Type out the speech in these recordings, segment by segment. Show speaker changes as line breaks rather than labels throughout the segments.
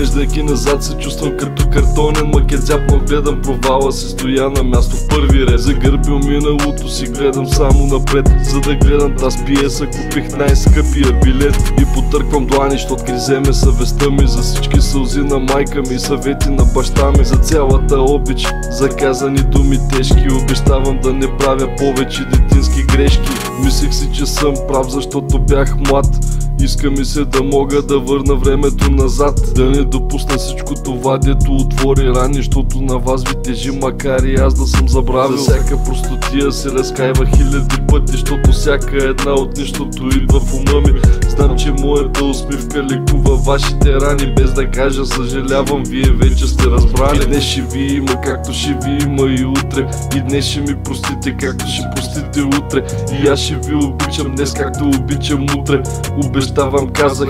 Поглеждайки назад се чувствам като картонен макет зяпнал, гледам провала си, стоя на място в първи ред. Загърбил миналото си, гледам само напред. За да гледам таз пиеса, купих най-скъпия билет. И потърквам длани, щот гризе ме съвестта ми. За всички сълзи на майка ми, съвети на баща ми. За цялата обич, заказани думи тежки. Обещавам да не правя повече детински грешки. Мислех си, че съм прав, защото бях млад. Иска ми се да мога да върна времето назад, да не допусна всичко това, дето отвори рани. Защото на вас ви тежи, макар и аз да съм забравил. За всяка простотия се разкаива хиляди пъти, защото всяка една от нищото идва в ума ми. Знам, че моята усмивка лекува вашите рани. Без да кажа съжалявам, вие вече сте разбрали. И днес ще ви има, както ще ви има и утре. И днес ще ми простите, както ще простите утре. И аз ще ви обичам днес, както обичам утре. Обещавам, казах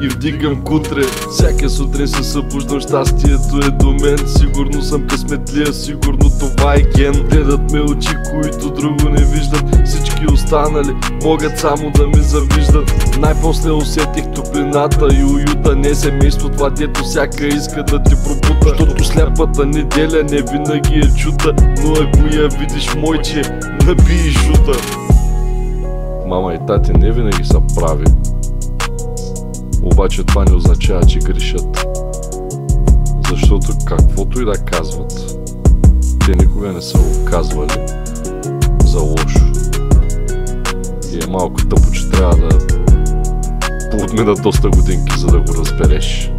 и вдигам кутре. Всяка сутрин се събуждам, щастието е до мен. Сигурно съм късметлия, сигурно това е ген. Гледат ме очи, които друго не виждат. Всички останали могат само да ми завиждат. Най-после усетих топлината и уюта. Не семейство това, дето всяка иска да ти пробута. Защото сляпата неделя не винаги е чута. Но ако я видиш, мойче, набий жута. Мама и тати не винаги са прави, обаче това не означава, че грешат. Защото каквото и да казват, те никога не са го казвали за лошо. И е малко тъпо, че трябва да поотминат доста годинки, за да го разбереш.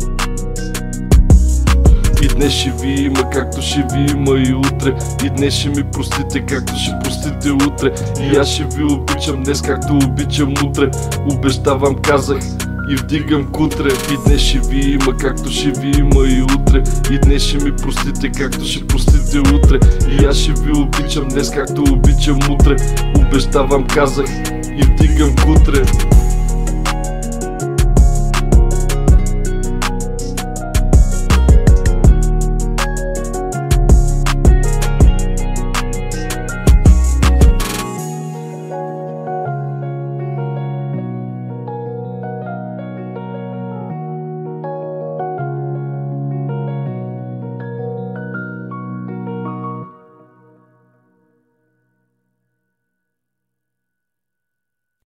И днес ще ви има, както ще ви има и утре. И днес ще ми простите, както ще простите утре. И аз ще ви обичам днес, както обичам утре. Обещавам, казах и вдигам кутре. И днес ще ви има, както ще ви има и утре. И днес ще ми простите, както ще простите утре. И аз ще ви обичам днес, както обичам утре. Обещавам, казах и вдигам кутре.